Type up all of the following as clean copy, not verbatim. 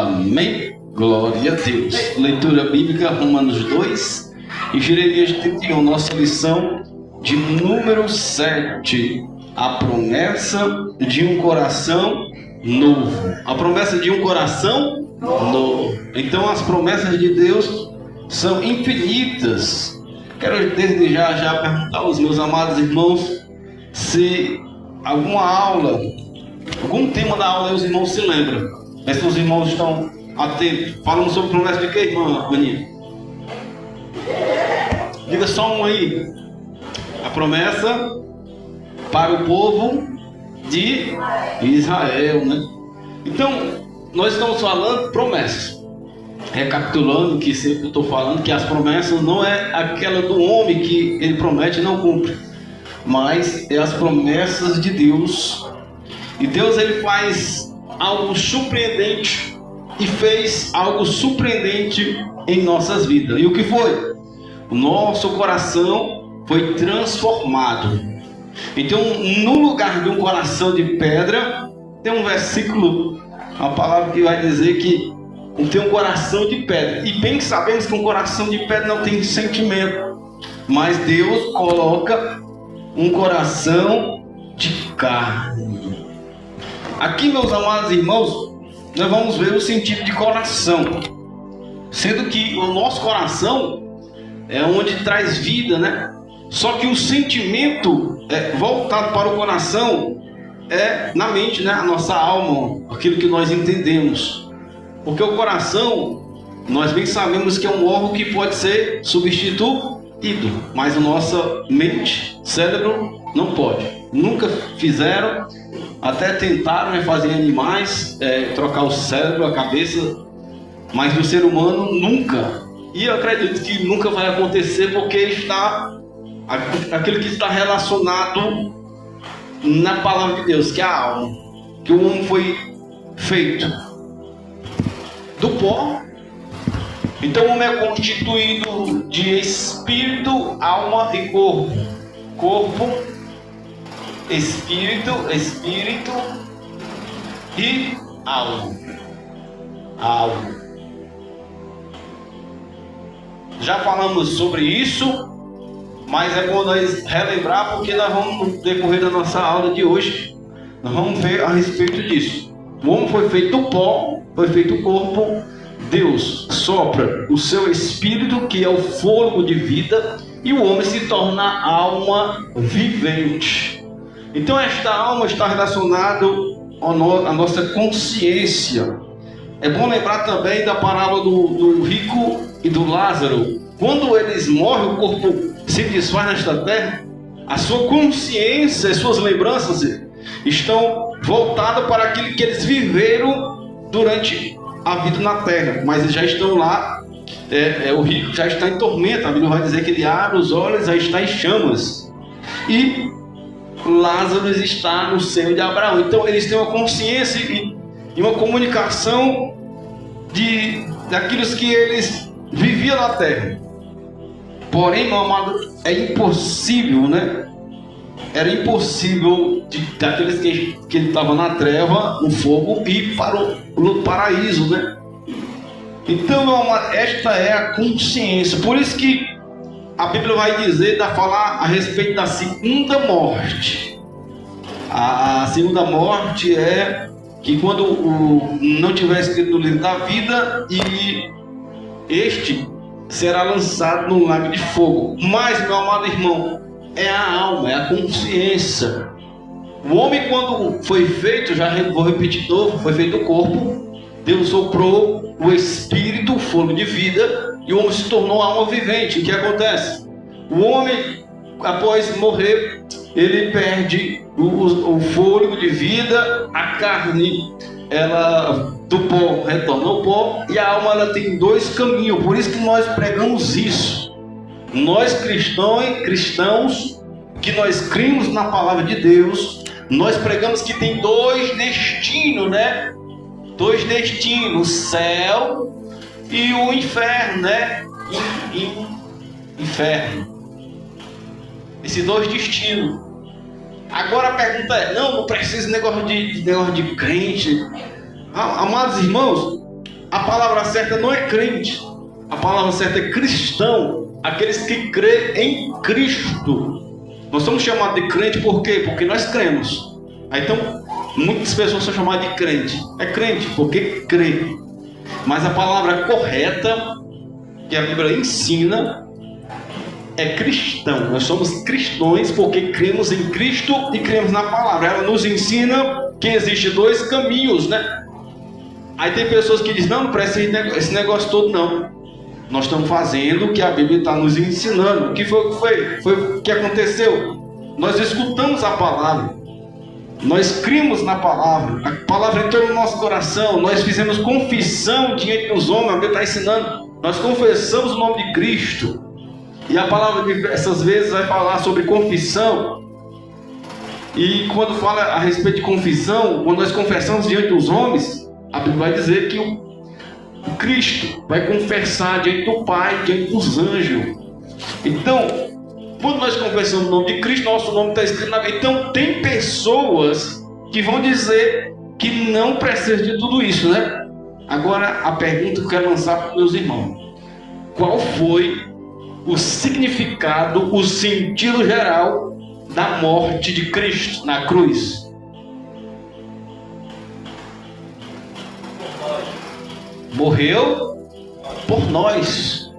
Amém? Glória a Deus. Leitura bíblica, Romanos 2 e Jeremias 31, nossa lição de número 7. A promessa de um coração novo. A promessa de um coração novo. Então as promessas de Deus são infinitas. Quero desde já perguntar aos meus amados irmãos se alguma aula, algum tema da aula os irmãos se lembram. Mas se os irmãos estão atentos. Falamos sobre promessa de quê, irmã Aninha? Diga só um aí. A promessa para o povo de Israel, né? Então, nós estamos falando promessas. Recapitulando que sempre eu estou falando que as promessas não é aquela do homem que ele promete e não cumpre, mas é as promessas de Deus. E Deus ele faz algo surpreendente e fez algo surpreendente em nossas vidas. E o que foi? O nosso coração foi transformado. Então, no lugar de um coração de pedra, tem um versículo, uma palavra que vai dizer que tem um coração de pedra. E bem sabemos que um coração de pedra não tem sentimento, mas Deus coloca um coração de carne. Aqui, meus amados irmãos, nós vamos ver o sentido de coração, sendo que o nosso coração é onde traz vida, né? Só que o sentimento voltado para o coração é na mente, né? A nossa alma, aquilo que nós entendemos. Porque o coração, nós bem sabemos que é um órgão que pode ser substituído, mas a nossa mente, cérebro, não pode. Nunca fizeram, até tentaram fazer em animais, trocar o cérebro, a cabeça, mas no ser humano nunca. E eu acredito que nunca vai acontecer porque está aquilo que está relacionado na palavra de Deus, que é a alma, que o homem foi feito do pó. Então o homem é constituído de espírito, alma e corpo. Corpo, espírito e alma. Já falamos sobre isso, mas é bom nós relembrar, porque nós vamos, no decorrer da nossa aula de hoje, nós vamos ver a respeito disso. O homem foi feito do pó, foi feito do corpo. Deus sopra o seu espírito, que é o fôlego de vida, e o homem se torna alma vivente. Então esta alma está relacionada à nossa consciência. É bom lembrar também da parábola do rico e do Lázaro. Quando eles morrem, o corpo se desfaz nesta terra, a sua consciência, as suas lembranças estão voltadas para aquilo que eles viveram durante a vida na terra. Mas eles já estão lá, o rico já está em tormento. A Bíblia vai dizer que ele abre os olhos, já está em chamas. E Lázaro está no seio de Abraão. Então eles têm uma consciência e uma comunicação daquilo que eles viviam na terra. Porém, meu amado, é impossível, né? Era impossível daqueles que estavam na treva, no fogo, ir para o paraíso, né? Então, meu amado, esta é a consciência. Por isso que a Bíblia vai dizer, falar a respeito da segunda morte. A segunda morte é que quando não tiver escrito no livro da vida, e este será lançado no lago de fogo. Mas, meu amado irmão, é a alma, é a consciência. O homem, quando foi feito, já vou repetir de novo, foi feito o corpo, Deus soprou o espírito, o fôlego de vida, e o homem se tornou alma vivente. O que acontece? O homem, após morrer, ele perde o fôlego de vida, a carne, ela do pó retorna ao pó, e a alma ela tem dois caminhos. Por isso que nós pregamos isso. Nós cristãos, que nós cremos na palavra de Deus, nós pregamos que tem dois destinos, né? Dois destinos, o céu e o inferno, né? Inferno. Esses dois destinos. Agora a pergunta é, não precisa de negócio de crente. Amados irmãos, a palavra certa não é crente. A palavra certa é cristão. Aqueles que crêem em Cristo. Nós somos chamados de crente por quê? Porque nós cremos. Então, muitas pessoas são chamadas de crente. É crente porque crê. Mas a palavra correta, que a Bíblia ensina, é cristão. Nós somos cristãos porque cremos em Cristo e cremos na palavra. Ela nos ensina que existem dois caminhos, né? Aí tem pessoas que dizem, não presta esse negócio todo não. Nós estamos fazendo o que a Bíblia está nos ensinando. O que foi o que aconteceu? Nós escutamos a palavra. Nós cremos na palavra. A palavra entrou no nosso coração. Nós fizemos confissão diante dos homens. A Bíblia está ensinando. Nós confessamos o nome de Cristo. E a palavra diversas vezes vai falar sobre confissão. E quando fala a respeito de confissão, quando nós confessamos diante dos homens, a Bíblia vai dizer que o Cristo vai confessar diante do Pai, diante dos anjos. Então, quando nós confessamos o nome de Cristo, nosso nome está escrito na Bíblia. Então, tem pessoas que vão dizer que não precisa de tudo isso, né? Agora, a pergunta que eu quero lançar para os meus irmãos: qual foi o significado, o sentido geral da morte de Cristo na cruz? Morreu por nós.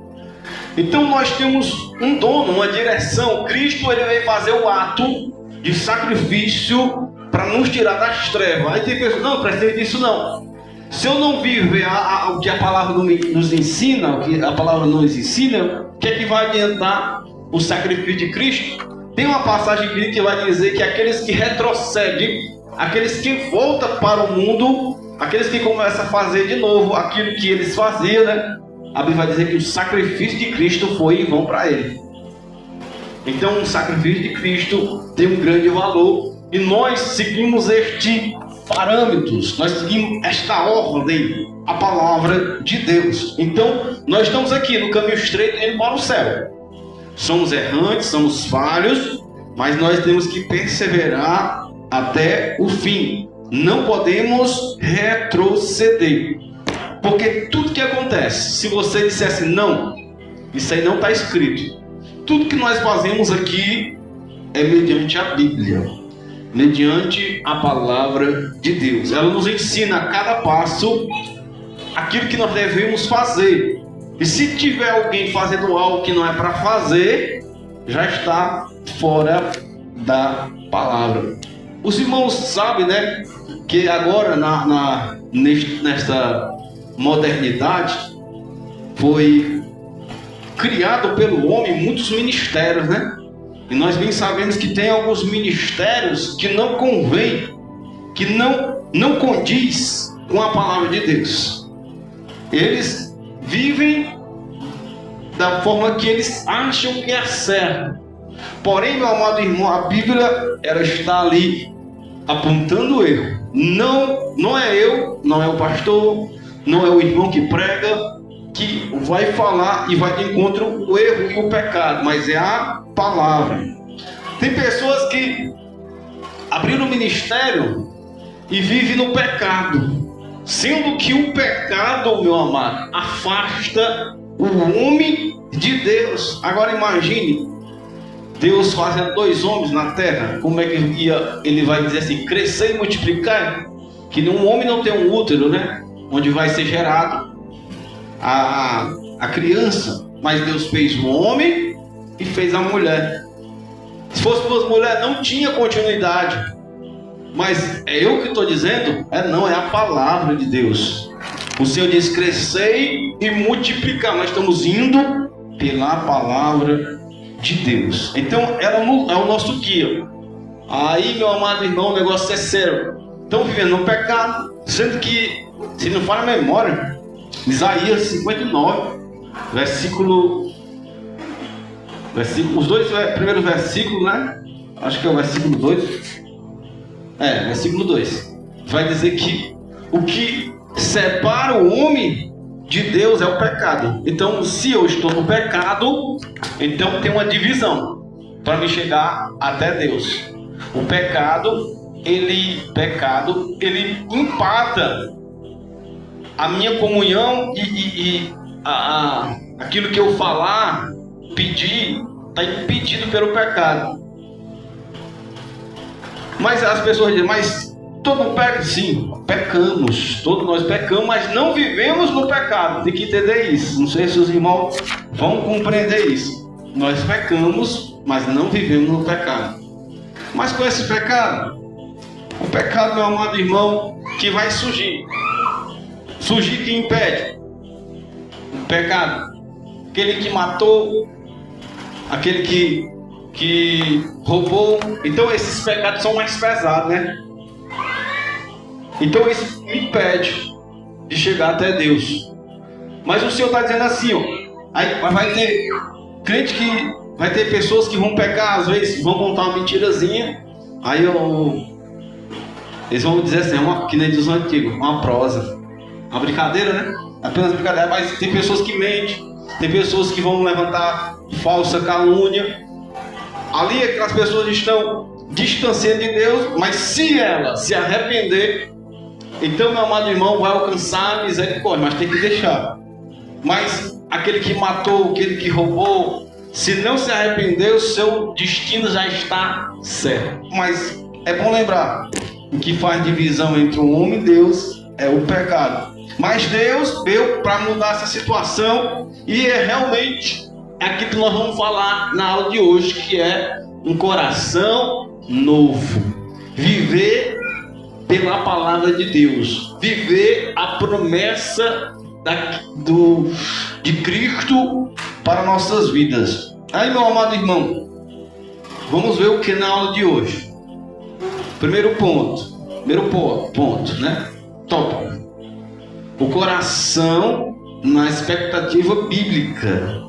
Então nós temos um dono, uma direção. Cristo, ele veio fazer o ato de sacrifício para nos tirar das trevas. Aí tem pessoas, não precisa disso não. Se eu não viver o que a palavra nos ensina, o que a palavra nos ensina, o que é que vai adiantar o sacrifício de Cristo? Tem uma passagem bíblica que vai dizer que aqueles que retrocedem, aqueles que voltam para o mundo, aqueles que começam a fazer de novo aquilo que eles faziam, né? A Bíblia vai dizer que o sacrifício de Cristo foi em vão para ele. Então o sacrifício de Cristo tem um grande valor. E nós seguimos este parâmetros, nós seguimos esta ordem, a palavra de Deus. Então nós estamos aqui no caminho estreito indo para o céu. Somos errantes, somos falhos, mas nós temos que perseverar até o fim. Não podemos retroceder. Porque tudo que acontece, se você dissesse não, isso aí não está escrito. Tudo que nós fazemos aqui é mediante a Bíblia, mediante a palavra de Deus. Ela nos ensina a cada passo aquilo que nós devemos fazer. E se tiver alguém fazendo algo que não é para fazer, já está fora da palavra. Os irmãos sabem, né, que agora nesta modernidade foi criado pelo homem muitos ministérios, né? E nós bem sabemos que tem alguns ministérios que não convém, que não condiz com a palavra de Deus. Eles vivem da forma que eles acham que é certo. Porém, meu amado irmão, a Bíblia, ela está ali apontando o erro. Não é eu, não é o pastor, não é o irmão que prega, que vai falar e vai de encontro o erro e o pecado, mas é a palavra. Tem pessoas que abriram o ministério e vivem no pecado, sendo que o pecado, meu amado, afasta o homem de Deus. Agora imagine Deus fazendo dois homens na terra. Como é que ele vai dizer assim, crescer e multiplicar? Que um homem não tem um útero, né? Onde vai ser gerado a criança. Mas Deus fez o homem e fez a mulher. Se fosse duas mulheres, não tinha continuidade. Mas é eu que estou dizendo? Não, é a palavra de Deus. O Senhor diz, crescei e multiplicar. Nós estamos indo pela palavra de Deus. Então, ela é o nosso guia. Aí, meu amado irmão, o negócio é sério. Estão vivendo no pecado, sendo que, se não falha a memória, Isaías 59, os dois primeiros versículos, né? Acho que é o versículo 2. Versículo 2. Vai dizer que o que separa o homem de Deus é o pecado. Então, se eu estou no pecado, então tem uma divisão para me chegar até Deus. O pecado, ele empata a minha comunhão aquilo que eu falar, pedir, está impedido pelo pecado. Mas as pessoas dizem, mas todo mundo peca? Sim, pecamos, todos nós pecamos, mas não vivemos no pecado. Tem que entender isso. Não sei se os irmãos vão compreender isso. Nós pecamos, mas não vivemos no pecado. Mas com esse pecado, o pecado, meu amado irmão, que vai surgir. Surgir que impede o pecado. Aquele que matou, aquele que roubou. Então esses pecados são mais pesados, né? Então isso impede de chegar até Deus. Mas o Senhor está dizendo assim, ó, aí vai ter crente que vai ter pessoas que vão pecar, às vezes vão contar uma mentirazinha, aí eles vão dizer assim, que nem diz o antigo, uma prosa, uma brincadeira, né? Apenas brincadeira. Mas tem pessoas que mentem, tem pessoas que vão levantar falsa calúnia. Ali aquelas pessoas estão distanciando de Deus, mas se ela se arrepender, então, meu amado irmão, vai alcançar a misericórdia, mas tem que deixar. Mas aquele que matou, aquele que roubou, se não se arrepender, o seu destino já está certo. Mas é bom lembrar, o que faz divisão entre o homem e Deus é o pecado. Mas Deus veio para mudar essa situação, e é realmente aquilo que nós vamos falar na aula de hoje, que é um coração novo. Viver pela palavra de Deus, viver a promessa de Cristo para nossas vidas. Aí, meu amado irmão, vamos ver o que na aula de hoje. Primeiro ponto, né? Top. O coração na expectativa bíblica,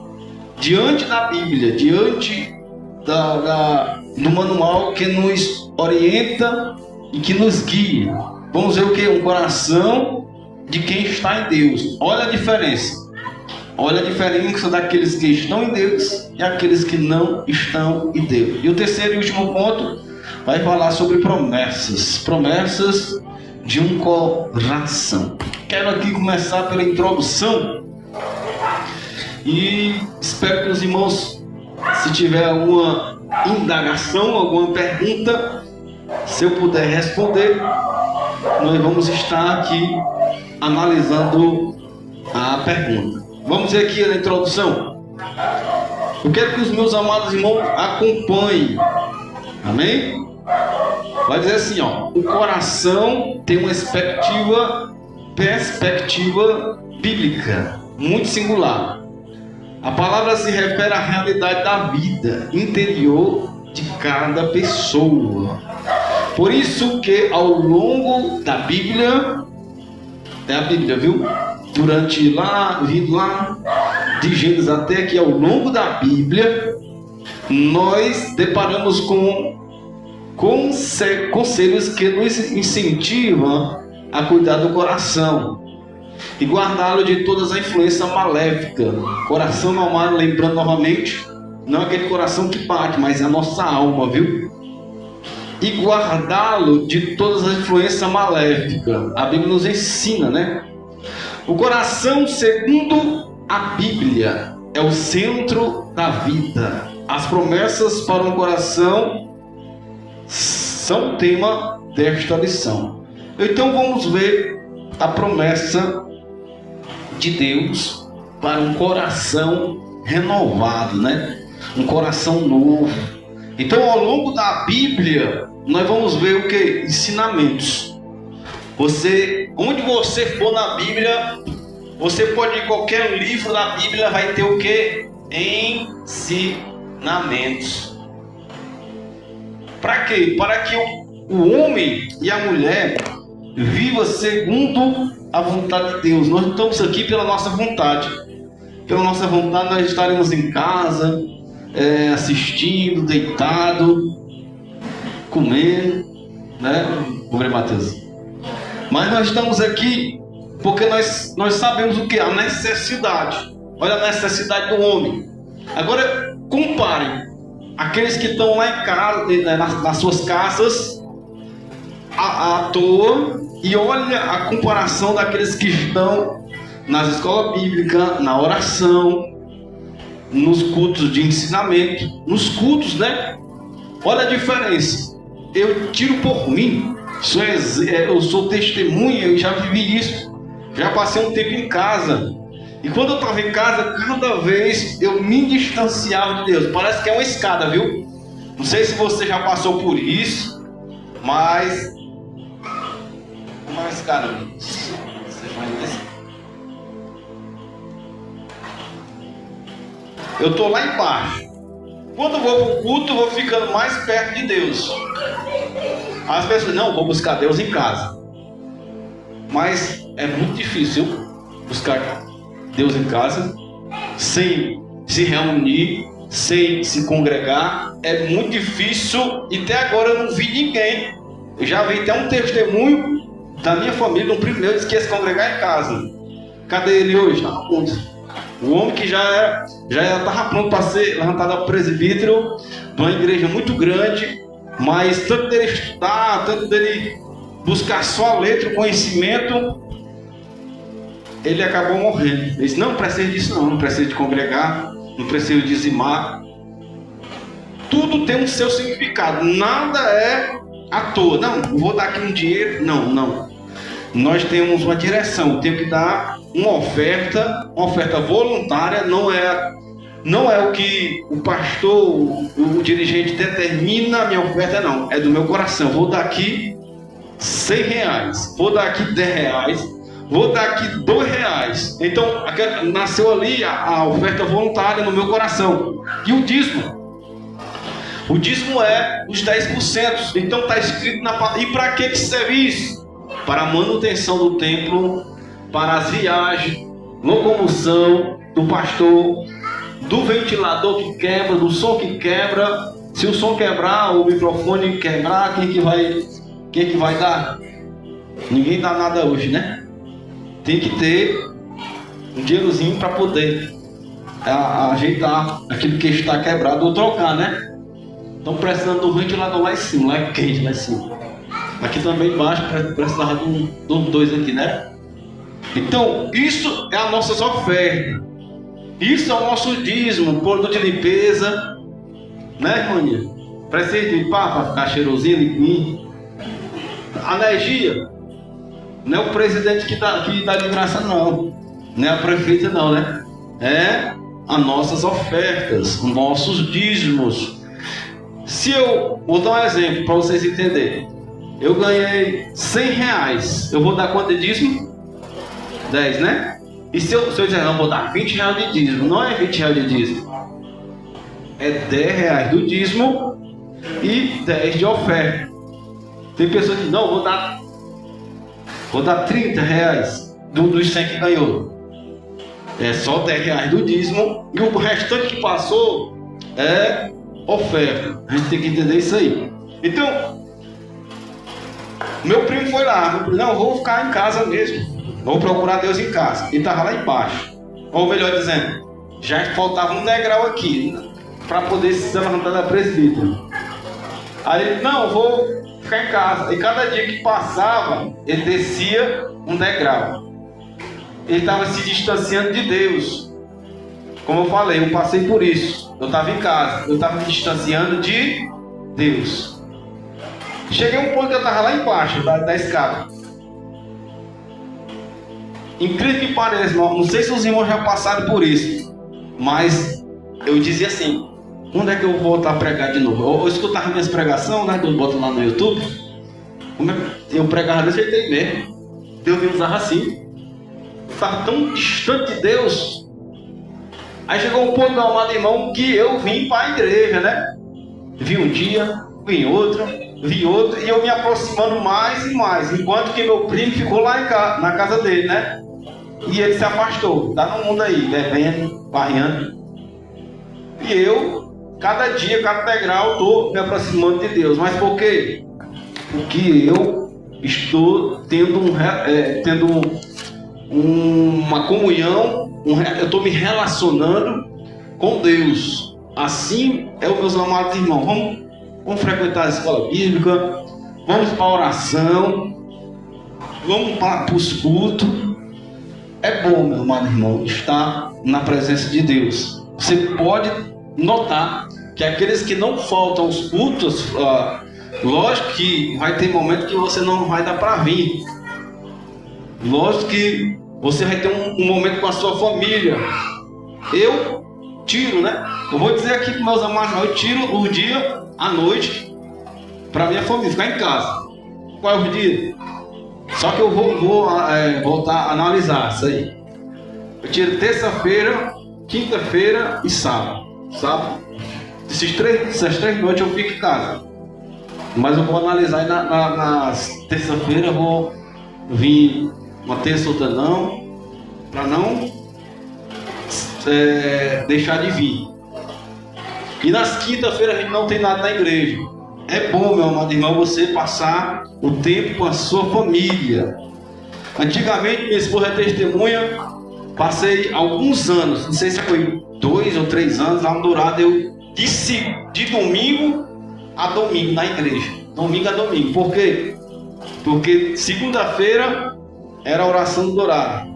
diante da Bíblia, diante do manual que nos orienta e que nos guia. Vamos ver o que? Um coração de quem está em Deus. Olha a diferença. Olha a diferença daqueles que estão em Deus e aqueles que não estão em Deus. E o terceiro e último ponto vai falar sobre promessas. Promessas de um coração. Quero aqui começar pela introdução. E espero que os irmãos, se tiver alguma indagação, alguma pergunta, se eu puder responder, nós vamos estar aqui analisando a pergunta. Vamos ver aqui na introdução. Eu quero que os meus amados irmãos acompanhem. Amém? Vai dizer assim, ó: o coração tem uma perspectiva bíblica muito singular. A palavra se refere à realidade da vida interior de cada pessoa. Por isso que ao longo da Bíblia, é a Bíblia, viu? Durante vindo lá de Gênesis até aqui, ao longo da Bíblia, nós deparamos com conselhos que nos incentivam a cuidar do coração e guardá-lo de todas as influências maléficas. Coração normal, lembrando novamente, não é aquele coração que bate, mas é a nossa alma, viu? E guardá-lo de todas as influências maléficas. A Bíblia nos ensina, né? O coração, segundo a Bíblia, é o centro da vida. As promessas para um coração são o tema desta lição. Então vamos ver a promessa de Deus para um coração renovado, né? Um coração novo. Então, ao longo da Bíblia, nós vamos ver o que? Ensinamentos. Onde você for na Bíblia, você pode ir, qualquer livro da Bíblia vai ter o que? Ensinamentos. Para quê? Para que o homem e a mulher viva segundo a vontade de Deus. Nós não estamos aqui pela nossa vontade. Pela nossa vontade nós estaremos em casa, assistindo, deitado, comendo, né? Vamos ver, Mateus. Mas nós estamos aqui porque nós sabemos o que? A necessidade. Olha a necessidade do homem. Agora comparem aqueles que estão lá em casa, nas suas casas, à toa, E olha a comparação daqueles que estão nas escolas bíblicas, na oração, nos cultos de ensinamento, nos cultos, né? Olha a diferença. Eu tiro por mim, eu sou testemunha, eu já vivi isso, já passei um tempo em casa. E quando eu estava em casa, cada vez eu me distanciava de Deus. Parece que é uma escada, viu? Não sei se você já passou por isso, mas uma escada. Você vai descer. Eu estou lá embaixo. Quando eu vou para o culto, eu vou ficando mais perto de Deus. As pessoas, não, vou buscar Deus em casa. Mas é muito difícil buscar Deus em casa, sem se reunir, sem se congregar. É muito difícil. E até agora eu não vi ninguém. Eu já vi até um testemunho da minha família, um primo meu, disse que ia se congregar em casa. Cadê ele hoje? Está no mundo. O homem que já estava pronto para ser levantado ao presbítero de uma igreja muito grande, mas tanto dele estudar, tanto dele buscar só a letra, o conhecimento, ele acabou morrendo. Ele disse, não precisa disso não precisa de congregar, não precisa de dizimar. Tudo tem um seu significado, nada é à toa. Não vou dar aqui um dinheiro, não. Nós temos uma direção, temos que dar uma oferta voluntária, não é o que o pastor, o dirigente determina a minha oferta, não. É do meu coração. Vou dar aqui R$100, vou dar aqui R$10, vou dar aqui R$2. Então, nasceu ali a oferta voluntária no meu coração. E o dízimo? O dízimo é os 10%. Então está escrito na palavra. E para que serve isso? Para a manutenção do templo, para as viagens, locomoção do pastor, do ventilador que quebra, do som que quebra. Se o som quebrar, o microfone quebrar, quem que vai dar? Ninguém dá nada hoje, né? Tem que ter um dinheirozinho para poder ajeitar aquilo que está quebrado ou trocar, né? Estão precisando do ventilador lá em cima, lá é quente lá em cima. Aqui também embaixo precisava de dois aqui, né? Então, isso é a nossa oferta. Isso é o nosso dízimo, produto de limpeza, né, irmãinha? Precisa de limpar para ficar cheirosinho, limpinho. A energia, não é o presidente que dá de graça, não. Não é a prefeita, não, né? É as nossas ofertas, os nossos dízimos. Se eu vou dar um exemplo para vocês entenderem. Eu ganhei R$100. Eu vou dar quanto de dízimo? 10, né? E se eu dizer, não, vou dar R$20 de dízimo. Não é R$20 de dízimo. É R$10 do dízimo e 10 de oferta. Tem pessoas que não, vou dar R$30 dos 100 que ganhou. É só R$10 do dízimo. E o restante que passou é oferta. A gente tem que entender isso aí. Então, meu primo foi lá, não, vou ficar em casa mesmo, vou procurar Deus em casa. E estava lá embaixo, ou melhor dizendo, já faltava um degrau aqui para poder se levantar da presbítero. Aí ele, não, vou ficar em casa. E cada dia que passava, ele descia um degrau. Ele estava se distanciando de Deus. Como eu falei, eu passei por isso. Eu estava em casa, eu estava me distanciando de Deus. Cheguei a um ponto que eu estava lá embaixo da escada. Incrível que pareça, não sei se os irmãos já passaram por isso, mas eu dizia assim, quando é que eu vou voltar a pregar de novo? Eu escutava minhas pregações, né, que eu boto lá no YouTube. Eu pregava desse jeito aí mesmo. Deus me usava assim. Eu estava tão distante de Deus. Aí chegou um ponto, meu amado irmão, que eu vim para a igreja, né? Vi um dia, vi outro, e eu me aproximando mais e mais, enquanto que meu primo ficou lá na casa dele, né? E ele se afastou, tá no mundo aí, bebendo, barreando. E eu, cada dia, cada degrau, estou me aproximando de Deus. Mas por quê? Porque eu estou tendo uma comunhão, eu estou me relacionando com Deus. Assim é o meus amados irmãos. Vamos frequentar a escola bíblica, vamos para a oração. vamos para os cultos. É bom, meu amado irmão, estar na presença de Deus. Você pode notar que aqueles que não faltam aos cultos, lógico que vai ter momento que você não vai dar para vir. Lógico que você vai ter um momento com a sua família. Eu tiro, né? Eu vou dizer aqui para meus amados, eu tiro o dia, à noite, para minha família, ficar em casa. Qual é o dia? Só que eu vou voltar a analisar isso aí. Eu tiro terça-feira, quinta-feira e sábado. Sábado. Essas 3 noites eu fico em casa. Mas eu vou analisar e nas terça-feira eu vou vir uma terça, outra não, para não deixar de vir. E nas quinta-feiras a gente não tem nada na igreja. É bom, meu amado irmão, você passar o tempo com a sua família. Antigamente, minha esposa é testemunha, passei alguns anos, não sei se foi 2 ou 3 anos, lá no Dourado, eu de domingo a domingo na igreja. Domingo a domingo. Por quê? Porque segunda-feira era a oração do Dourado.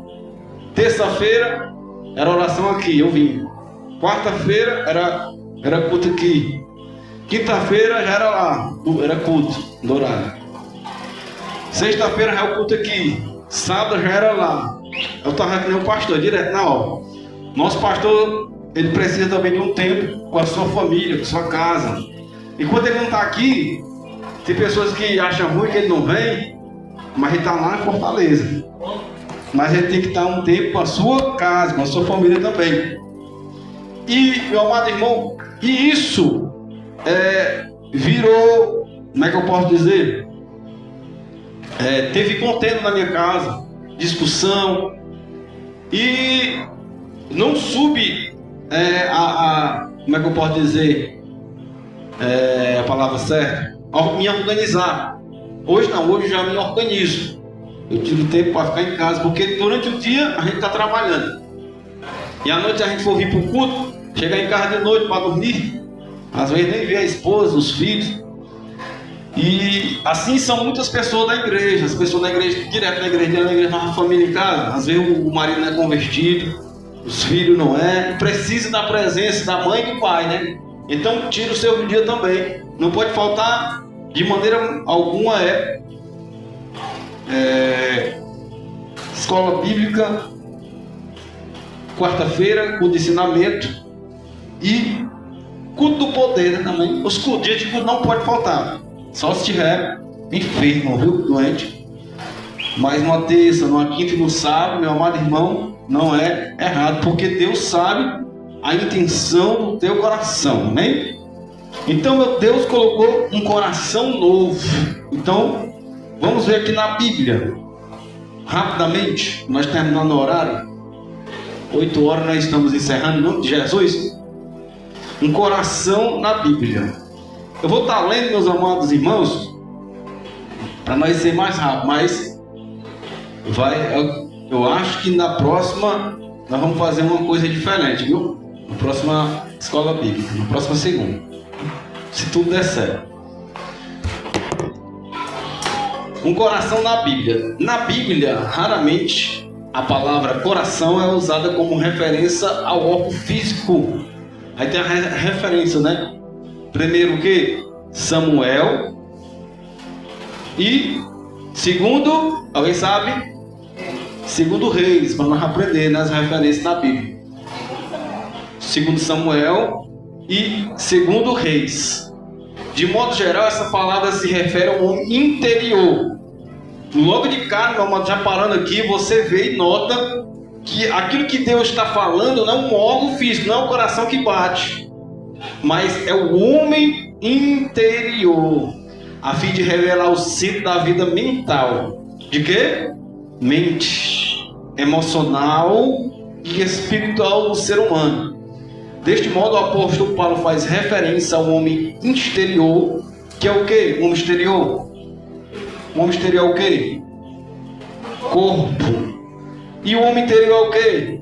Terça-feira era a oração aqui, eu vim. Quarta-feira era culto aqui. Quinta-feira já era lá, era culto, Dourado. Sexta-feira já é o culto aqui. Sábado já era lá. Eu estava aqui nem o pastor, direto na hora. Nosso pastor, ele precisa também de um tempo com a sua família, com a sua casa. E quando ele não está aqui, tem pessoas que acham ruim que ele não vem, mas ele está lá em Fortaleza. Mas ele tem que estar um tempo com a sua casa, com a sua família também. E, meu amado irmão, e isso virou, como é que eu posso dizer? Teve contenda na minha casa, discussão, e não soube como é que eu posso dizer a palavra certa? Me organizar. Hoje não, hoje já me organizo. Eu tive tempo para ficar em casa, porque durante o dia a gente está trabalhando. E à noite a gente for vir para o culto, chegar em casa de noite para dormir, às vezes nem ver a esposa, os filhos. E assim são muitas pessoas da igreja. As pessoas da igreja, direto na igreja, na família em casa. Às vezes o marido não é convertido, os filhos não é, precisa da presença da mãe e do pai, né? Então tira o seu dia também. Não pode faltar de maneira alguma escola bíblica, quarta-feira, culto de ensinamento e culto do poder, né, também. Os dias de culto não pode faltar. Só se estiver enfermo, viu? Doente. Mas numa terça, numa quinta e no sábado, meu amado irmão, não é errado, porque Deus sabe a intenção do teu coração, amém? Então, meu Deus colocou um coração novo. Então, vamos ver aqui na Bíblia, rapidamente, nós terminando o horário, 8 horas nós estamos encerrando, em nome de Jesus. Um coração na Bíblia. Eu vou estar lendo, meus amados irmãos, para nós ser mais rápido, mas eu acho que na próxima nós vamos fazer uma coisa diferente, viu? Na próxima escola bíblica, na próxima segunda, se tudo der certo. Um coração na Bíblia. Na Bíblia, raramente a palavra coração é usada como referência ao órgão físico. Aí tem a referência, né? Primeiro o que? Samuel. E segundo, alguém sabe? Segundo Reis, para nós aprender nas referências da Bíblia. Segundo Samuel e segundo Reis. De modo geral, essa palavra se refere ao homem interior. Logo de cara, meu amado, já parando aqui, você vê e nota que aquilo que Deus está falando não é um órgão físico, não é o coração que bate, mas é o homem interior, a fim de revelar o centro da vida mental. De quê? Mente, emocional e espiritual do ser humano. Deste modo, o apóstolo Paulo faz referência ao homem exterior, que é o quê? O homem exterior. O homem exterior é o quê? Corpo. E o homem interior é o quê?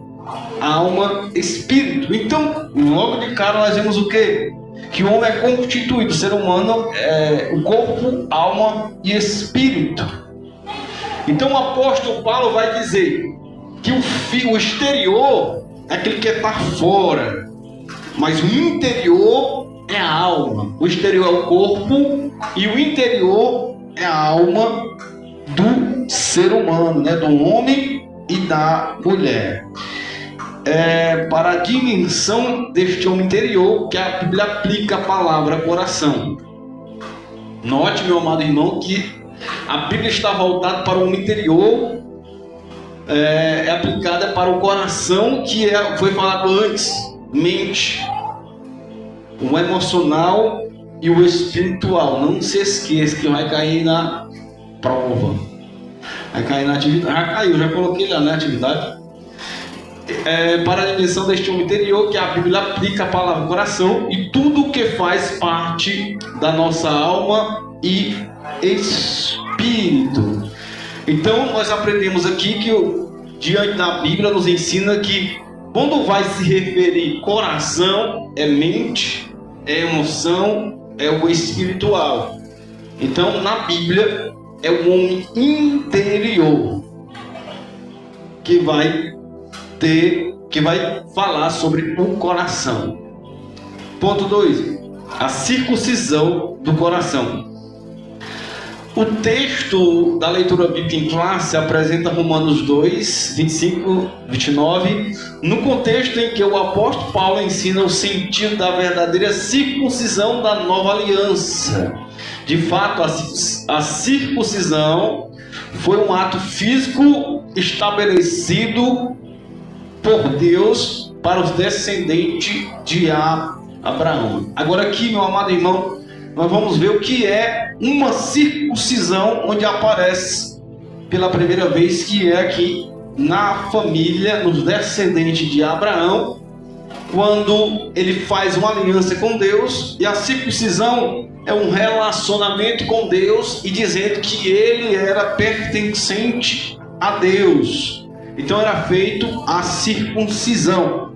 Alma, espírito. Então, logo de cara nós vemos o quê? Que o homem é constituído, o ser humano é o corpo, alma e espírito. Então o apóstolo Paulo vai dizer que o exterior é aquele que é para fora, mas o interior é a alma. O exterior é o corpo e o interior é a alma do ser humano, né? Do homem e da mulher. Para a dimensão deste homem interior que a Bíblia aplica a palavra coração. Note, meu amado irmão, que a Bíblia está voltada para o homem interior, é aplicada para o coração, que foi falado antes, mente, o emocional e o espiritual. Não se esqueça que vai cair na prova, vai cair na atividade. Já caiu, já coloquei lá na atividade. Para a dimensão deste homem interior, que a Bíblia aplica a palavra coração e tudo o que faz parte da nossa alma e espírito. Então nós aprendemos aqui que diante da Bíblia nos ensina que quando vai se referir coração, é mente, é emoção, é o espiritual. Então na Bíblia é o homem interior que vai falar sobre o coração. Ponto 2. A circuncisão do coração. O texto da leitura bíblica em classe apresenta Romanos 2, 25, 29, no contexto em que o apóstolo Paulo ensina o sentido da verdadeira circuncisão da nova aliança. De fato, a circuncisão foi um ato físico estabelecido por Deus para os descendentes de Abraão. Agora aqui, meu amado irmão, nós vamos ver o que é uma circuncisão, onde aparece pela primeira vez, que é aqui na família, nos descendentes de Abraão, quando ele faz uma aliança com Deus. E a circuncisão é um relacionamento com Deus e dizendo que ele era pertencente a Deus. Então era feito a circuncisão.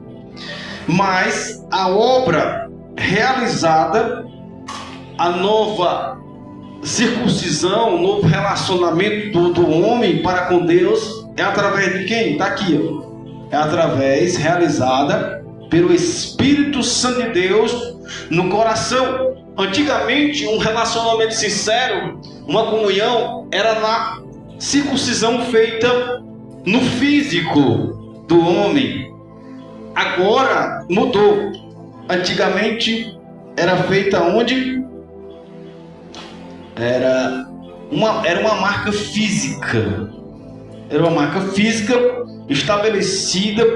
Mas a obra realizada, a nova circuncisão, o novo relacionamento do homem para com Deus, é através de quem? Está aqui, ó. É realizada pelo Espírito Santo de Deus no coração. Antigamente, um relacionamento sincero, uma comunhão, era na circuncisão feita no físico do homem. Agora mudou. Antigamente era feita onde? Era uma marca física. Era uma marca física estabelecida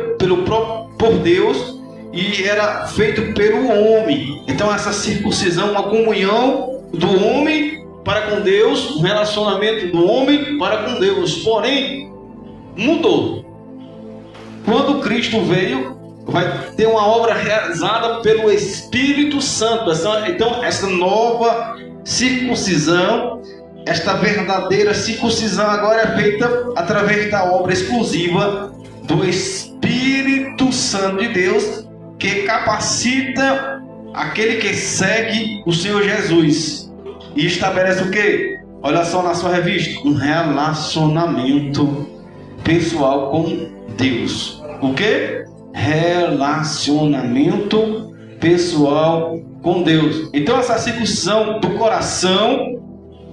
por Deus e era feito pelo homem. Então essa circuncisão é uma comunhão do homem para com Deus, um relacionamento do homem para com Deus. Porém, mudou. Quando Cristo veio, vai ter uma obra realizada pelo Espírito Santo. Então essa nova circuncisão, esta verdadeira circuncisão agora é feita através da obra exclusiva do Espírito Santo de Deus, que capacita aquele que segue o Senhor Jesus e estabelece o quê? Olha só na sua revista, um relacionamento pessoal com Deus. O quê? Relacionamento pessoal com Deus. Então essa circuncisão do coração,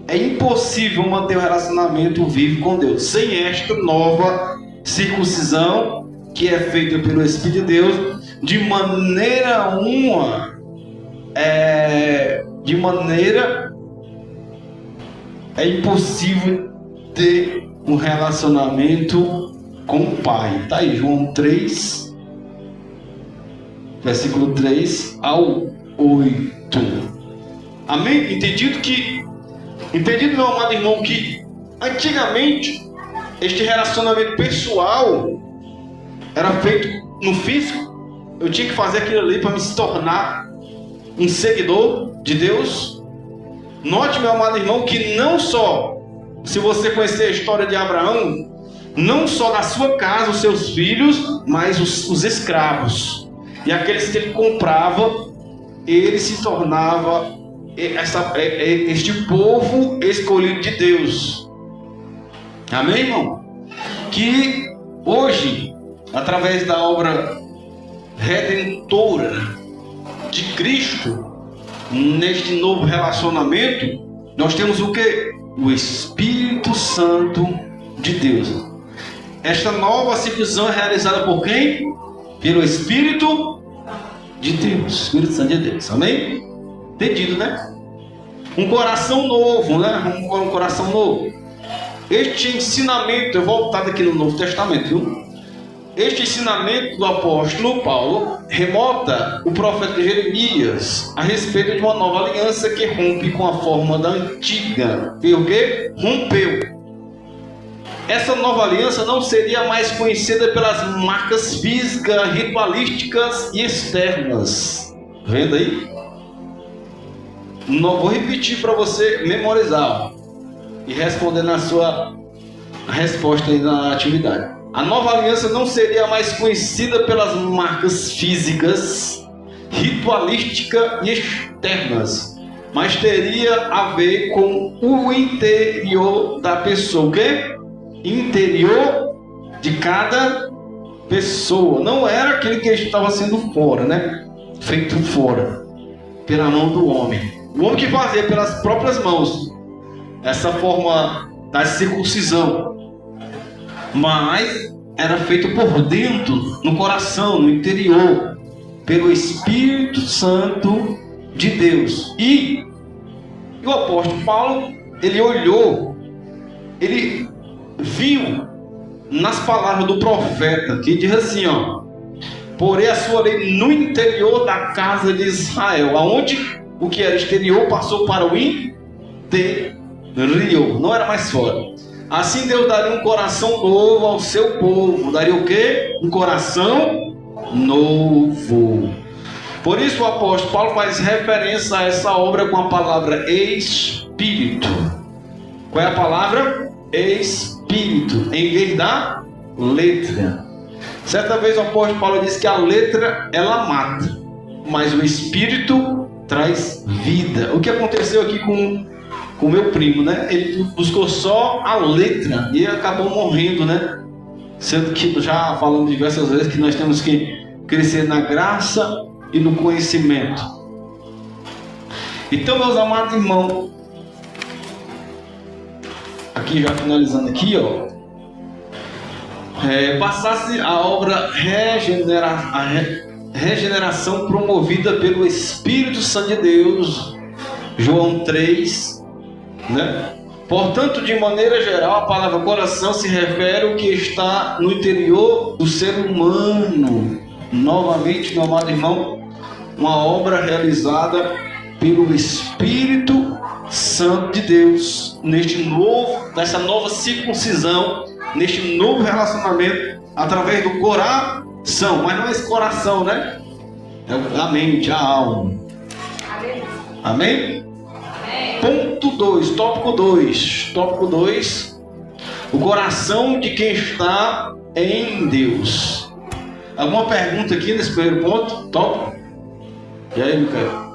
é impossível manter o relacionamento vivo com Deus sem esta nova circuncisão que é feita pelo Espírito de Deus. De maneira é impossível ter um relacionamento com o Pai. Está aí, João 3, versículo 3 ao 8. Amém? Entendido, meu amado irmão, que antigamente este relacionamento pessoal era feito no físico. Eu tinha que fazer aquilo ali para me se tornar um seguidor de Deus. Note, meu amado irmão, que não só, se você conhecer a história de Abraão, não só na sua casa, os seus filhos, mas os escravos. E aqueles que ele comprava, ele se tornava este povo escolhido de Deus. Amém, irmão? Que hoje, através da obra redentora de Cristo, neste novo relacionamento, nós temos o que? O Espírito Santo de Deus. Esta nova circuncisão é realizada por quem? Pelo Espírito de Deus. Espírito Santo de Deus. Amém? Entendido, né? Um coração novo, né? Um coração novo. Este ensinamento é voltado aqui no Novo Testamento, viu? Este ensinamento do apóstolo Paulo remota o profeta Jeremias a respeito de uma nova aliança que rompe com a forma da antiga. Fez o quê? Rompeu. Essa nova aliança não seria mais conhecida pelas marcas físicas, ritualísticas e externas. Vendo aí? Não vou repetir para você memorizar e responder na sua resposta aí na atividade. A nova aliança não seria mais conhecida pelas marcas físicas, ritualísticas e externas, mas teria a ver com o interior da pessoa. O quê? Interior de cada pessoa. Não era aquele que estava sendo fora, né? Feito fora, pela mão do homem. O homem que fazia pelas próprias mãos essa forma da circuncisão. Mas era feito por dentro, no coração, no interior, pelo Espírito Santo de Deus. E o apóstolo Paulo, ele olhou, ele viu nas palavras do profeta, que diz assim, ó: porém a sua lei no interior da casa de Israel, aonde o que era exterior passou para o interior, não era mais fora. Assim Deus daria um coração novo ao seu povo. Daria o quê? Um coração novo. Por isso o apóstolo Paulo faz referência a essa obra com a palavra Espírito. Qual é a palavra? Espírito, em vez da letra. Certa vez o apóstolo Paulo disse que a letra, ela mata, mas o Espírito traz vida. O que aconteceu aqui com o meu primo, né? Ele buscou só a letra e acabou morrendo, né? Sendo que já falamos diversas vezes que nós temos que crescer na graça e no conhecimento. Então, meus amados irmãos, aqui já finalizando aqui, ó, passasse a obra regeneração promovida pelo Espírito Santo de Deus, João 3, né? Portanto, de maneira geral, a palavra coração se refere ao que está no interior do ser humano. Novamente, meu amado irmão, uma obra realizada pelo Espírito Santo de Deus nessa nova circuncisão, neste novo relacionamento, através do coração. Mas não é esse coração, né? É a mente, a alma. Amém? Ponto 2, tópico 2. O coração de quem está em Deus. Alguma pergunta aqui nesse primeiro ponto? Tópico? E aí, Micael?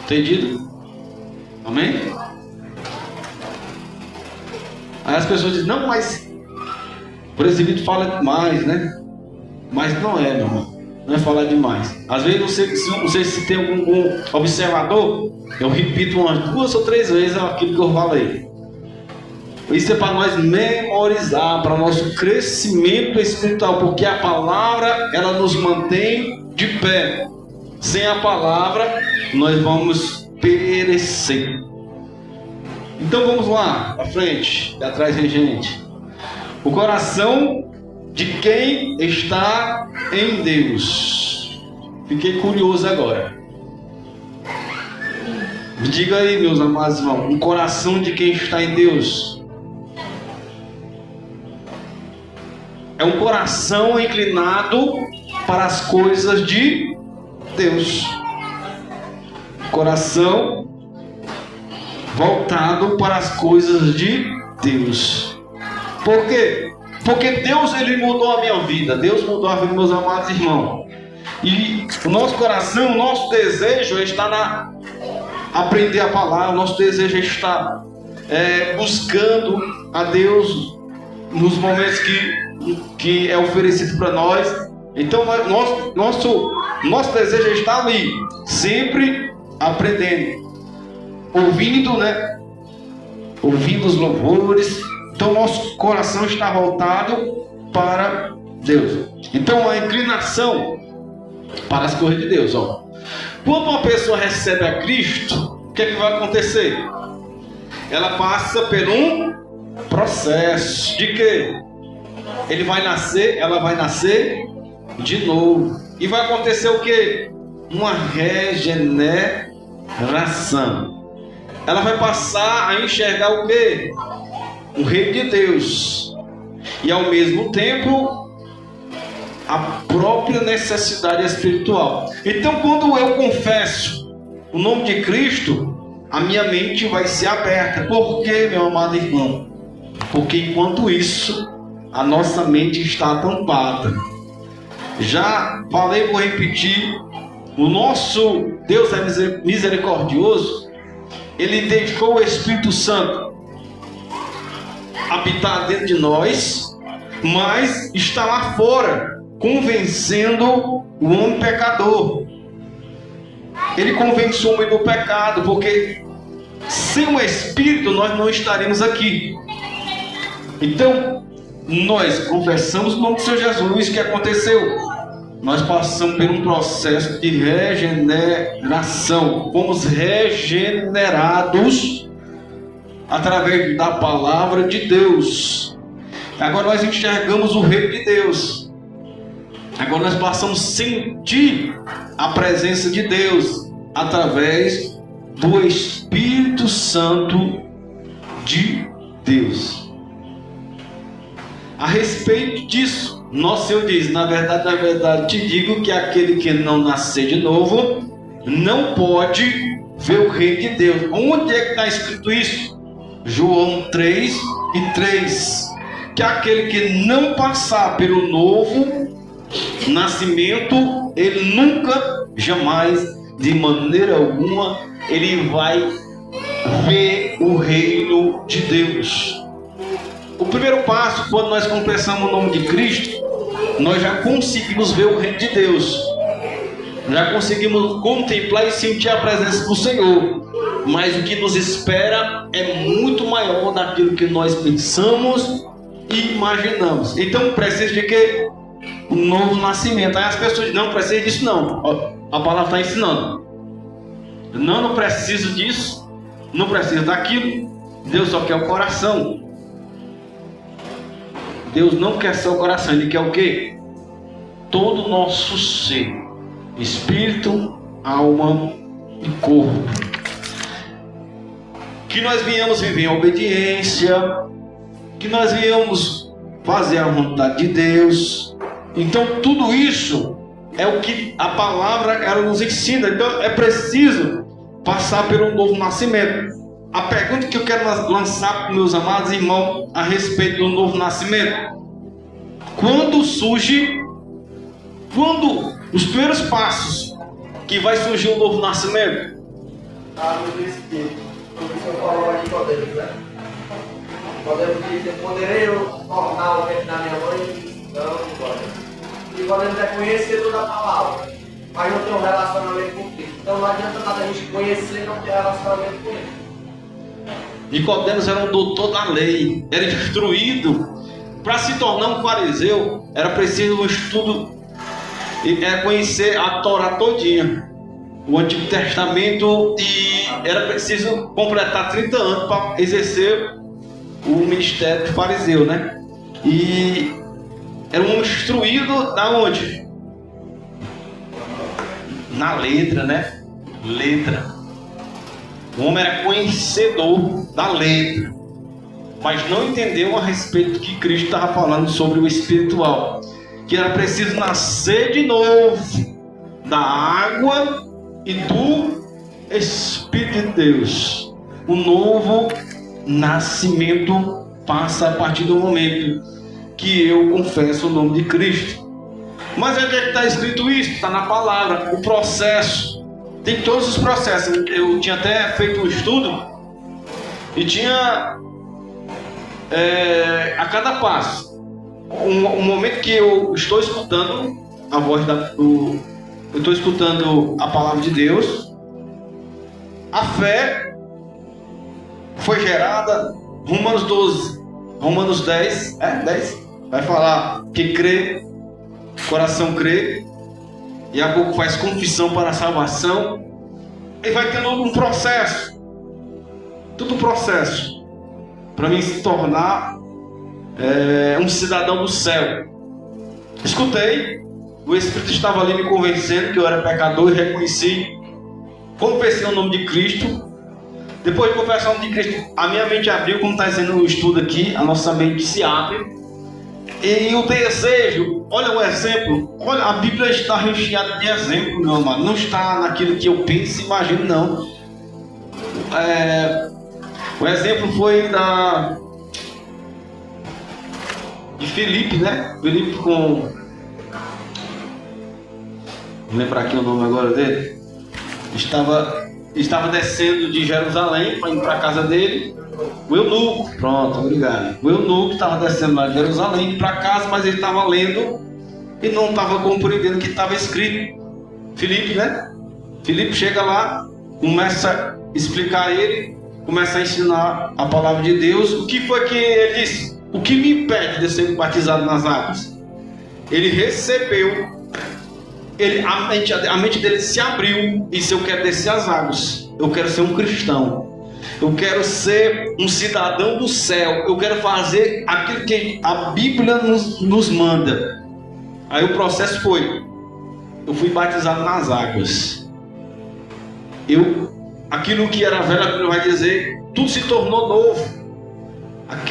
Entendido? Amém? Aí as pessoas dizem, não, mas o presbítero fala demais, né? Mas não é, meu irmão. Não é falar demais. Às vezes não sei se tem algum observador, eu repito umas 2 ou 3 vezes aquilo que eu falei. Isso é para nós memorizar, para nosso crescimento espiritual, porque a palavra, ela nos mantém de pé. Sem a palavra, nós vamos perecer. Então vamos lá, para frente, atrás de gente. O coração de quem está em Deus. Fiquei curioso agora. Me diga aí, meus amados irmãos, o coração de quem está em Deus é um coração inclinado para as coisas de Deus. Coração voltado para as coisas de Deus. Por quê? Porque Deus, ele mudou a minha vida. Deus mudou a vida dos meus amados irmãos. E o nosso coração, o nosso desejo está aprender a palavra. O nosso desejo está buscando a Deus nos momentos que é oferecido para nós. Então nosso desejo é estar ali, sempre aprendendo, ouvindo, né? Ouvindo os louvores. Então nosso coração está voltado para Deus. Então a inclinação para as coisas de Deus, ó. Quando uma pessoa recebe a Cristo, o que é que vai acontecer? Ela passa por um processo de quê? Ela vai nascer de novo. E vai acontecer o quê? Uma regeneração. Ela vai passar a enxergar o quê? O reino de Deus. E ao mesmo tempo a própria necessidade espiritual. Então, quando eu confesso o nome de Cristo, a minha mente vai ser aberta. Por quê, meu amado irmão? Porque enquanto isso, a nossa mente está tampada. Já falei, vou repetir. O nosso Deus é misericordioso. Ele deixou o Espírito Santo habitar dentro de nós, mas está lá fora, convencendo o homem pecador. Ele convence o homem do pecado, porque sem o Espírito nós não estaremos aqui. Então, nós confessamos o nome do Senhor Jesus. O que aconteceu? Nós passamos por um processo de regeneração. Fomos regenerados através da palavra de Deus. Agora nós enxergamos o reino de Deus. Agora nós passamos a sentir a presença de Deus através do Espírito Santo de Deus. A respeito disso, nosso Senhor diz: na verdade te digo que aquele que não nascer de novo não pode ver o reino de Deus. Onde é que está escrito isso? João 3:3. Que aquele que não passar pelo novo nascimento, ele nunca, jamais, de maneira alguma, ele vai ver o reino de Deus. O primeiro passo, quando nós confessamos o nome de Cristo, nós já conseguimos ver o reino de Deus. Já conseguimos contemplar e sentir a presença do Senhor. Mas o que nos espera é muito maior daquilo que nós pensamos e imaginamos. Então precisa de quê? Um novo nascimento. Aí as pessoas dizem: não precisa disso não. A palavra está ensinando. Não preciso disso. Não preciso daquilo. Deus só quer o coração. Deus não quer só o coração. Ele quer o quê? Todo o nosso ser. Espírito, alma e corpo. Que nós venhamos viver em obediência. Que nós venhamos fazer a vontade de Deus. Então tudo isso é o que a palavra ela nos ensina. Então é preciso passar por um novo nascimento. A pergunta que eu quero lançar para meus amados irmãos a respeito do novo nascimento: quando os primeiros passos que vai surgir um novo nascimento? No Espírito. O senhor falou aí, Podemos, né? Podemos dizer: poderei eu tornar o que na minha mãe? Não pode. E podemos é conhecer toda a palavra, mas não ter um relacionamento com Cristo. Então não adianta nada a gente conhecer e não ter relacionamento com Ele. Nicodemos era um doutor da lei, era instruído. Para se tornar um fariseu, era preciso um estudo, conhecer a Torá todinha, o Antigo Testamento, e era preciso completar 30 anos para exercer o ministério de fariseu, né? E era um instruído da onde? Na letra, né? Letra. O homem era conhecedor da letra, mas não entendeu a respeito do que Cristo estava falando sobre o espiritual, que era preciso nascer de novo da água e do Espírito de Deus. O novo nascimento passa a partir do momento que eu confesso o nome de Cristo. Mas onde é que está escrito isso? Está na palavra. O processo, tem todos os processos. Eu tinha até feito um estudo E tinha a cada passo um momento que eu estou escutando a voz eu estou escutando a palavra de Deus. A fé foi gerada. Romanos 12, Romanos 10, 10 vai falar que crê, coração crê, e a boca faz confissão para a salvação. E vai tendo um processo, tudo um processo para mim se tornar um cidadão do céu. Escutei, o Espírito estava ali me convencendo que eu era pecador e reconheci, confessei o nome de Cristo. Depois de confessar o nome de Cristo, a minha mente abriu, como está dizendo o estudo aqui, a nossa mente se abre. E o desejo, olha o exemplo, olha, a Bíblia está recheada de exemplo, meu amado. Não está naquilo que eu penso e imagino, não. O exemplo foi de Filipe, né? Filipe com... Vou lembrar aqui o nome agora dele. Estava descendo de Jerusalém para ir para a casa dele. O eunuco, pronto, obrigado. O eunuco estava descendo lá de Jerusalém para casa, mas ele estava lendo e não estava compreendendo o que estava escrito. Filipe, né? Filipe chega lá, começa a explicar a ele, começa a ensinar a palavra de Deus. O que foi que ele disse? O que me impede de ser batizado nas águas? Ele recebeu, a mente dele se abriu e disse: eu quero descer as águas, eu quero ser um cristão. Eu quero ser um cidadão do céu. Eu quero fazer aquilo que a Bíblia nos manda. Aí o processo foi: eu fui batizado nas águas. Aquilo que era velho, a Bíblia vai dizer, tudo se tornou novo.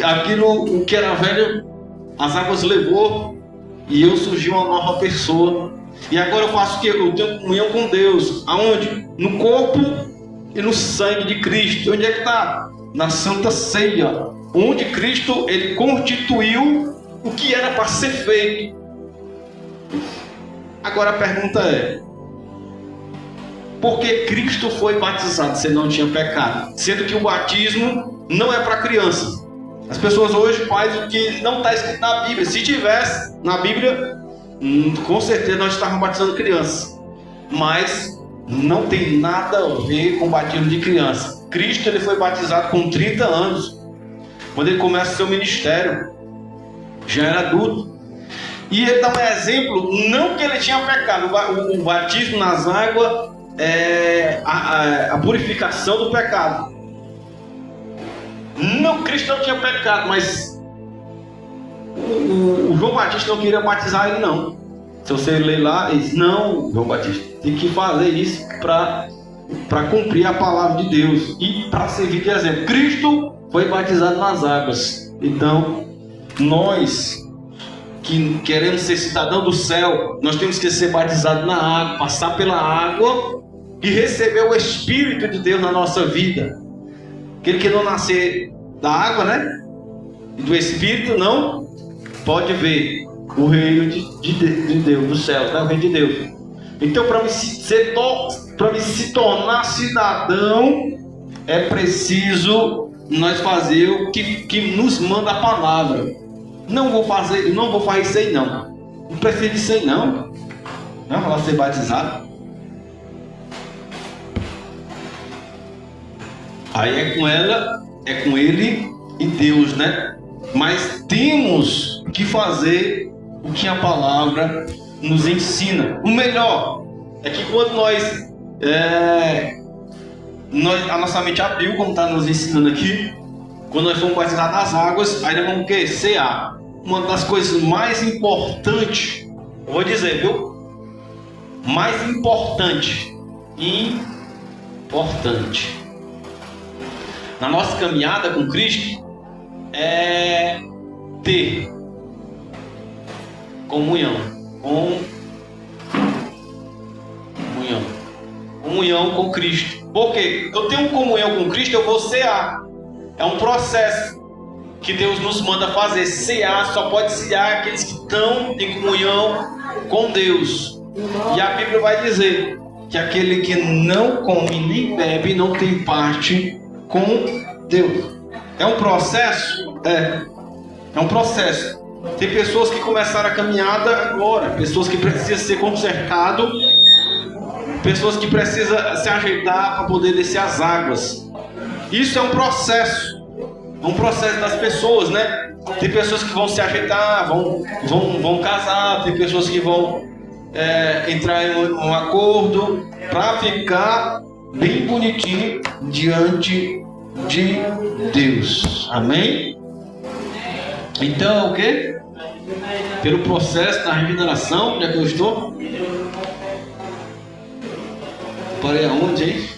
Aquilo que era velho, as águas levou e eu surgi uma nova pessoa. E agora eu faço o que? Eu tenho comunhão com Deus. Aonde? No corpo e no sangue de Cristo. Onde é que está? Na Santa Ceia, onde Cristo ele constituiu o que era para ser feito. Agora a pergunta é: por que Cristo foi batizado se ele não tinha pecado? Sendo que o batismo não é para crianças. As pessoas hoje fazem o que não está escrito na Bíblia. Se tivesse na Bíblia, com certeza nós estávamos batizando crianças. Mas não tem nada a ver com o batismo de criança. Cristo ele foi batizado com 30 anos, quando ele começa o seu ministério. Já era adulto. E ele dá um exemplo, não que ele tinha pecado. O batismo nas águas é a purificação do pecado. Não, Cristo não tinha pecado, mas o João Batista não queria batizar ele, não. Se você ler lá, ele diz: não, João Batista, tem que fazer isso para cumprir a palavra de Deus e para servir de exemplo. Cristo foi batizado nas águas. Então, nós que queremos ser cidadão do céu, nós temos que ser batizados na água, passar pela água e receber o Espírito de Deus na nossa vida. Aquele que não nascer da água, né, e do Espírito, não pode ver o reino de Deus, do céu, né? O reino de Deus. Então, para me se tornar cidadão, é preciso nós fazer o que nos manda a palavra. Não vou fazer isso aí, não. Não precisa disso aí, não. Não vai ser batizado. Aí é com ele e Deus, né? Mas temos que fazer o que a palavra nos ensina. O melhor é que quando a nossa mente abriu, como está nos ensinando aqui, quando nós fomos batizados nas águas, aí nós vamos o quê? Cear. Uma das coisas mais importantes, eu vou dizer, viu? Mais importante na nossa caminhada com Cristo é ter comunhão com Cristo. Porque eu tenho comunhão com Cristo, eu vou cear. É um processo que Deus nos manda fazer. Cear, só pode cear aqueles que estão em comunhão com Deus. E a Bíblia vai dizer que aquele que não come nem bebe não tem parte com Deus. É um processo? É um processo. Tem pessoas que começaram a caminhada agora, pessoas que precisam ser consertado, pessoas que precisam se ajeitar para poder descer as águas. Isso é um processo das pessoas, né? Tem pessoas que vão se ajeitar, vão casar, tem pessoas que vão entrar em um acordo para ficar bem bonitinho diante de Deus. Amém? Então, o quê? Pelo processo da regeneração, onde é que eu estou? Parei aonde, hein?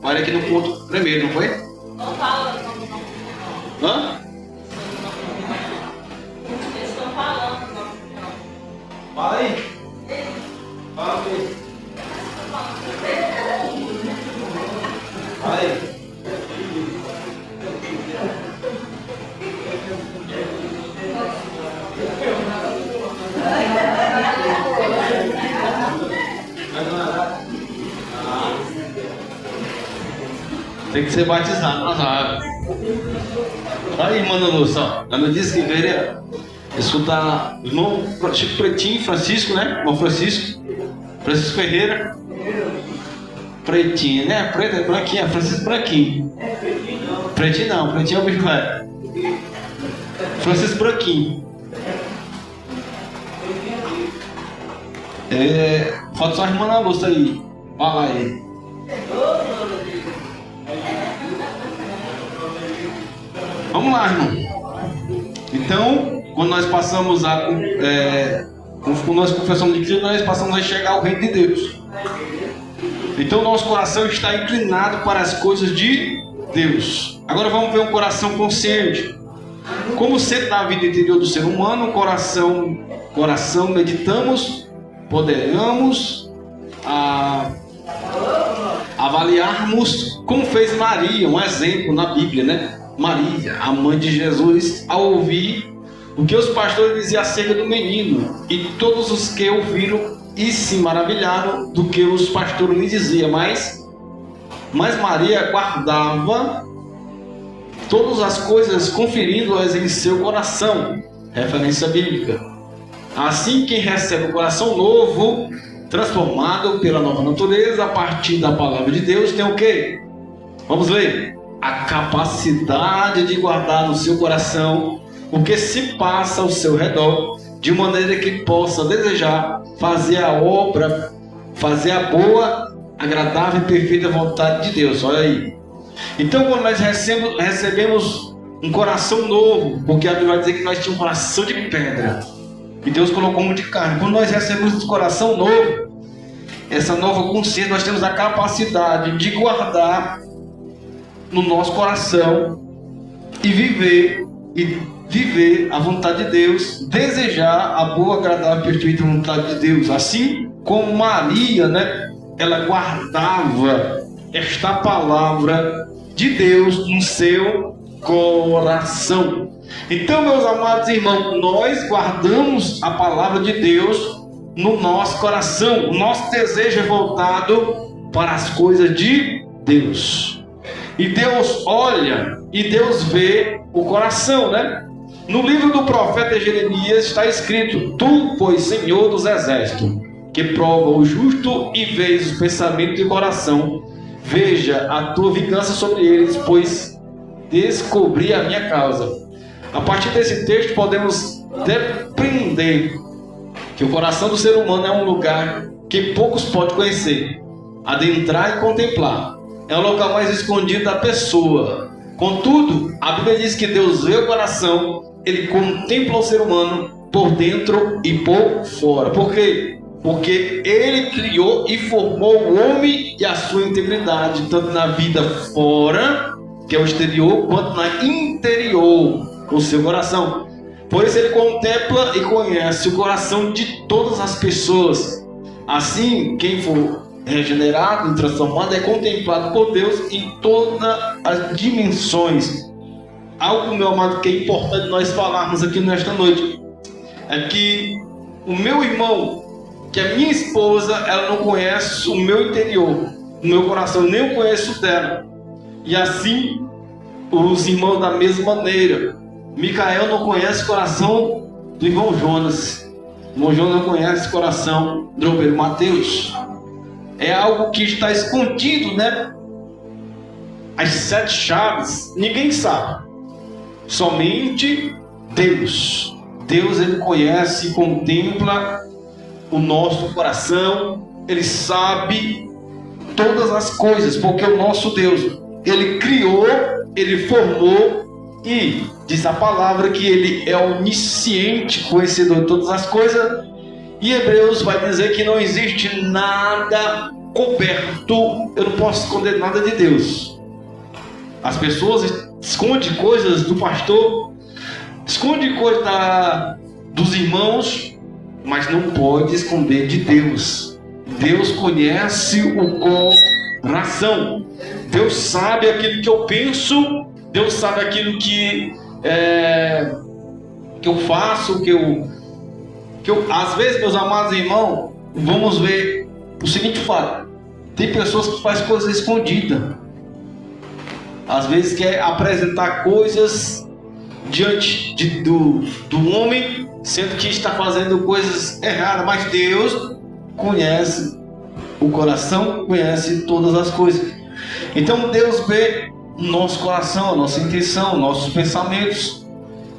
Parei aqui no ponto primeiro, não foi? Não fala. Hã? Eles estão falando. Fala aí. Fala aí. Fala aí. Tem que ser batizado nas águas. Aí, mano Lúcio, ó. Ela disse que queria escutar o irmão Chico Pretinho, Francisco, né? Irmão Francisco Ferreira. Pretinho, né? Preto é branquinho, Francisco branquinho. Pretinho não, pretinho é o bicho velho. Francisco branquinho. Falta só a irmã Lúcia aí. Vai lá aí. Vamos lá, irmão. Então, quando nós passamos quando nós confessamos de Cristo, nós passamos a enxergar o reino de Deus. Então, nosso coração está inclinado para as coisas de Deus. Agora vamos ver um coração consciente. Como centro da vida interior do ser humano, coração meditamos, poderamos avaliarmos como fez Maria, um exemplo na Bíblia, né? Maria, a mãe de Jesus, ao ouvir o que os pastores diziam acerca do menino, e todos os que ouviram e se maravilharam do que os pastores lhe diziam, mas Maria guardava todas as coisas, conferindo-as em seu coração. Referência bíblica. Assim, quem recebe o coração novo, transformado pela nova natureza, a partir da palavra de Deus, tem o quê? Vamos ler. A capacidade de guardar no seu coração o que se passa ao seu redor, de maneira que possa desejar fazer a obra, fazer a boa, agradável e perfeita vontade de Deus. Olha aí. Então, quando nós recebemos um coração novo, porque a Bíblia vai dizer que nós tínhamos um coração de pedra e Deus colocou um de carne. Quando nós recebemos esse coração novo, essa nova consciência, nós temos a capacidade de guardar no nosso coração e viver a vontade de Deus, desejar a boa, agradável e perfeita vontade de Deus. Assim como Maria, né, ela guardava esta palavra de Deus no seu coração. Então, meus amados irmãos, nós guardamos a palavra de Deus no nosso coração. O nosso desejo é voltado para as coisas de Deus. E Deus olha e Deus vê o coração, né? No livro do profeta Jeremias está escrito: Tu, pois, Senhor dos exércitos, que prova o justo e vês os pensamentos do coração, veja a tua vingança sobre eles, pois descobri a minha causa. A partir desse texto podemos depreender que o coração do ser humano é um lugar que poucos podem conhecer, adentrar e contemplar. É o local mais escondido da pessoa. Contudo, a Bíblia diz que Deus vê o coração, Ele contempla o ser humano por dentro e por fora. Por quê? Porque Ele criou e formou o homem e a sua integridade, tanto na vida fora, que é o exterior, quanto na interior, o seu coração. Por isso Ele contempla e conhece o coração de todas as pessoas. Assim, quem for regenerado e transformado é contemplado por Deus em todas as dimensões. Algo, meu amado, que é importante nós falarmos aqui nesta noite é que o meu irmão, que a minha esposa, ela não conhece o meu interior, o meu coração, nem eu conheço dela. E assim, os irmãos da mesma maneira. Micael não conhece o coração do irmão Jonas. O irmão Jonas não conhece o coração do obreiro Mateus. É algo que está escondido, né? As 7 chaves, ninguém sabe. Somente Deus. Deus, Ele conhece e contempla o nosso coração. Ele sabe todas as coisas, porque o nosso Deus, Ele criou, Ele formou e diz a palavra que Ele é onisciente, conhecedor de todas as coisas. E Hebreus vai dizer que não existe nada coberto. Eu não posso esconder nada de Deus. As pessoas escondem coisas do pastor, escondem coisas dos irmãos, mas não pode esconder de Deus. Deus conhece o coração. Deus sabe aquilo que eu penso. Deus sabe aquilo que eu faço, que eu às vezes, meus amados irmãos, vamos ver o seguinte fato: tem pessoas que fazem coisas escondidas. Às vezes quer apresentar coisas diante do homem, sendo que está fazendo coisas erradas. Mas Deus conhece o coração, conhece todas as coisas. Então Deus vê o nosso coração, a nossa intenção, nossos pensamentos.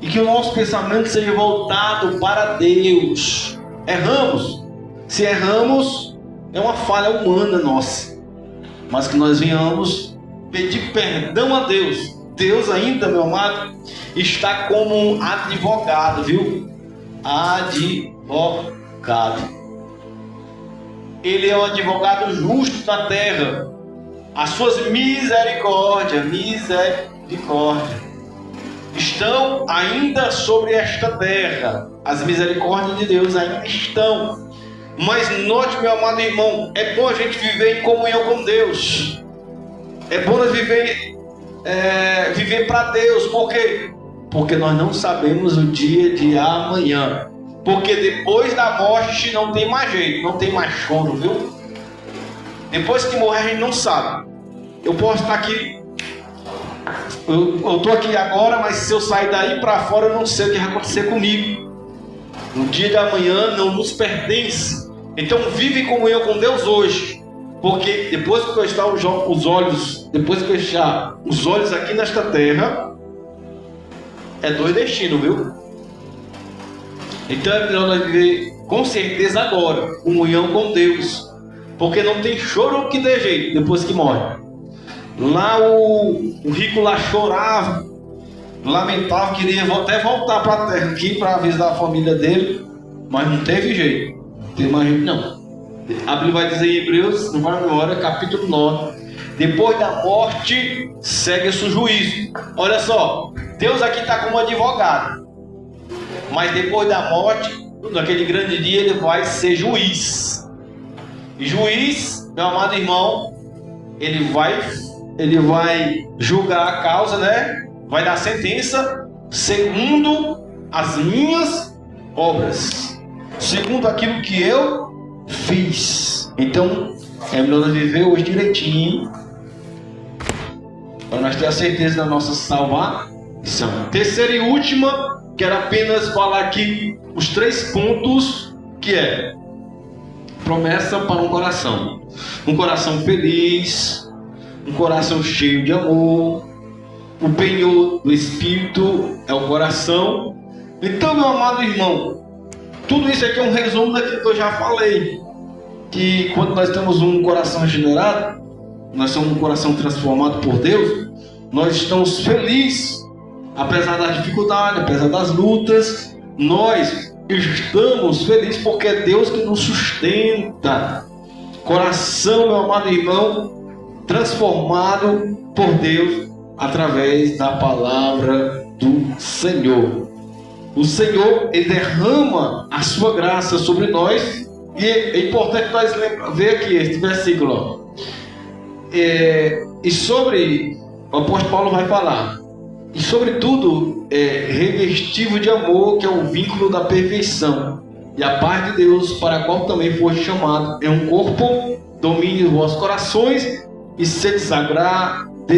E que o nosso pensamento seja voltado para Deus. Erramos. Se erramos, é uma falha humana nossa. Mas que nós venhamos pedir perdão a Deus. Deus ainda, meu amado, está como um advogado, viu? Advogado. Ele é um advogado justo da terra. As suas misericórdias, estão ainda sobre esta terra. As misericórdias de Deus ainda estão. Mas note, meu amado irmão, é bom a gente viver em comunhão com Deus. É bom nós viver para Deus. Por quê? Porque nós não sabemos o dia de amanhã. Porque depois da morte não tem mais jeito, não tem mais choro, viu? Depois que morrer a gente não sabe. Eu posso estar aqui, eu estou aqui agora, mas se eu sair daí para fora eu não sei o que vai acontecer comigo. O dia de amanhã não nos pertence. Então vive em comunhão com Deus hoje. Porque depois que fechar os olhos, depois que fechar os olhos aqui nesta terra, é 2 destinos, viu? Então é melhor nós viver com certeza agora, comunhão com Deus. Porque não tem choro que dê jeito depois que morre. Lá o rico lá chorava, lamentava, queria até voltar para a terra aqui para avisar a família dele, mas não teve jeito. Não teve mais jeito não. A Bíblia vai dizer em Hebreus, não vai embora, capítulo 9: depois da morte segue-se o juízo. Olha só, Deus aqui está como advogado, mas depois da morte, naquele grande dia, ele vai ser juiz. E juiz, meu amado irmão, ele vai julgar a causa, né? Vai dar sentença segundo as minhas obras, segundo aquilo que eu fiz. Então é melhor nós viver hoje direitinho, para nós ter a certeza da nossa salvação. Terceira e última, quero apenas falar aqui os 3 pontos, que é promessa para um coração feliz, um coração cheio de amor. O penhor do Espírito é o coração. Então, meu amado irmão, tudo isso aqui é um resumo daquilo que eu já falei, que quando nós temos um coração regenerado, nós somos um coração transformado por Deus, nós estamos felizes, apesar das dificuldades, apesar das lutas, nós estamos felizes porque é Deus que nos sustenta. Coração, meu amado irmão, transformado por Deus através da palavra do Senhor. O Senhor, Ele derrama a sua graça sobre nós. E é importante nós ver aqui este versículo. E sobre, o apóstolo Paulo vai falar, e sobretudo revestivo de amor, que é o vínculo da perfeição, e a paz de Deus, para a qual também foi chamado, é um corpo, domine os vossos corações, e sedes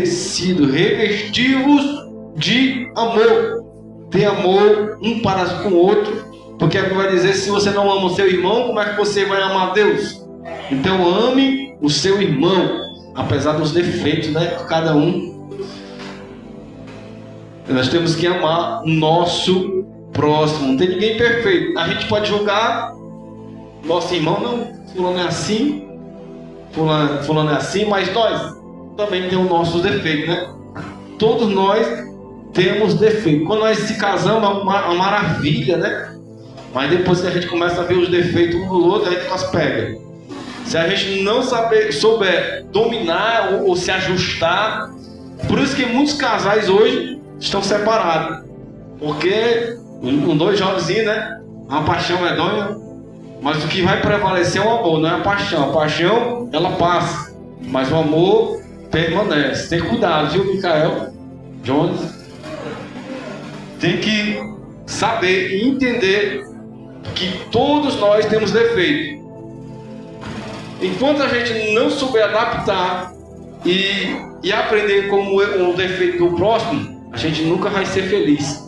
sido revestidos de amor. Ter amor um para com o outro. Porque é que vai dizer, se você não ama o seu irmão, como é que você vai amar Deus? Então ame o seu irmão, apesar dos defeitos, né, de cada um. Nós temos que amar o nosso próximo. Não tem ninguém perfeito. A gente pode julgar nosso irmão, não, fulano é assim, fulano é assim, mas nós também temos nossos defeitos, né? Todos nós temos defeitos. Quando nós se casamos, é uma maravilha, né? Mas depois que a gente começa a ver os defeitos um do outro, a gente nós pega. Se a gente não souber dominar ou se ajustar, por isso que muitos casais hoje estão separados. Porque dois jovenzinhos, né? Uma paixão medonha, mas o que vai prevalecer é o amor, não é a paixão. A paixão, ela passa, mas o amor permanece. Tem cuidado, viu, Micael? Jones? Tem que saber e entender que todos nós temos defeito. Enquanto a gente não souber adaptar e aprender como o defeito do próximo, a gente nunca vai ser feliz.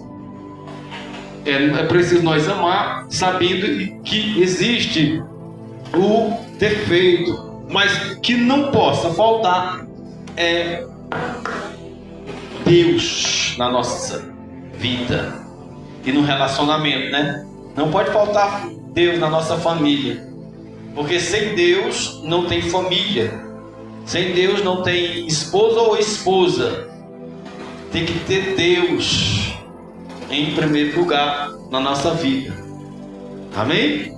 É preciso nós amar, sabendo que existe o defeito, mas que não possa faltar é Deus na nossa vida e no relacionamento, né? Não pode faltar Deus na nossa família, porque sem Deus não tem família, sem Deus não tem esposo ou esposa. Tem que ter Deus em primeiro lugar na nossa vida. Amém?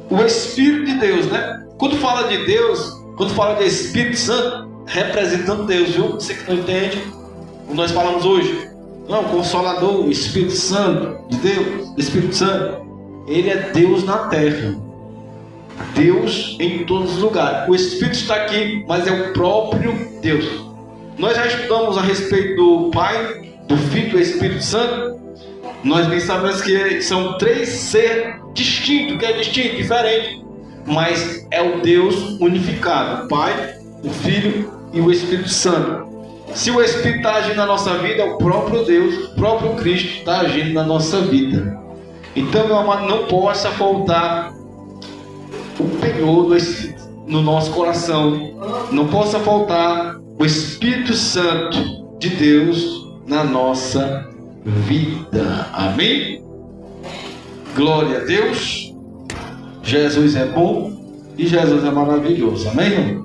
O Espírito de Deus, né? Quando fala de Deus, quando fala de Espírito Santo, representando Deus, viu? Você que não entende o que nós falamos hoje. Não, o Consolador, o Espírito Santo de Deus, o Espírito Santo, ele é Deus na terra, Deus em todos os lugares. O Espírito está aqui, mas é o próprio Deus. Nós já estudamos a respeito do Pai, do Filho e do Espírito Santo. Nós bem sabemos que são três seres distintos, que é distinto, diferente, mas é o Deus unificado, o Pai, o Filho e o Espírito Santo. Se o Espírito está agindo na nossa vida, é o próprio Deus, o próprio Cristo está agindo na nossa vida. Então, meu amado, não possa faltar o penhor do Espírito no nosso coração. Não possa faltar o Espírito Santo de Deus na nossa vida. Amém? Glória a Deus. Jesus é bom e Jesus é maravilhoso. Amém, irmão?